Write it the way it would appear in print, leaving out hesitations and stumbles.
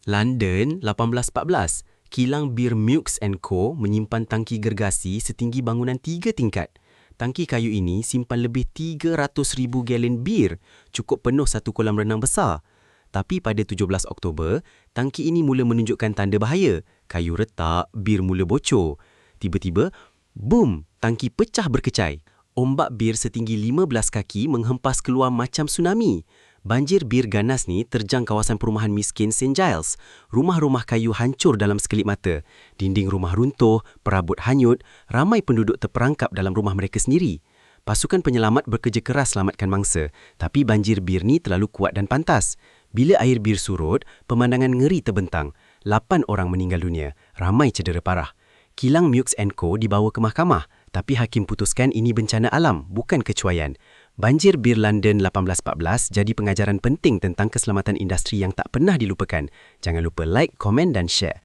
London 1814, kilang bir Mewks & Co menyimpan tangki gergasi setinggi bangunan 3 tingkat. Tangki kayu ini simpan lebih 300,000 galen bir, cukup penuh satu kolam renang besar. Tapi pada 17 Oktober, tangki ini mula menunjukkan tanda bahaya. Kayu retak, bir mula bocor. Tiba-tiba, boom, tangki pecah berkecai. Ombak bir setinggi 15 kaki menghempas keluar macam tsunami. Banjir bir ganas ni terjang kawasan perumahan miskin St. Giles. Rumah-rumah kayu hancur dalam sekelip mata. Dinding rumah runtuh, perabot hanyut, ramai penduduk terperangkap dalam rumah mereka sendiri. Pasukan penyelamat bekerja keras selamatkan mangsa, tapi banjir bir ni terlalu kuat dan pantas. Bila air bir surut, pemandangan ngeri terbentang. 8 orang meninggal dunia, ramai cedera parah. Kilang Mewks & Co dibawa ke mahkamah, tapi hakim putuskan ini bencana alam, bukan kecuaian. Banjir bir London 1814 jadi pengajaran penting tentang keselamatan industri yang tak pernah dilupakan. Jangan lupa like, komen dan share.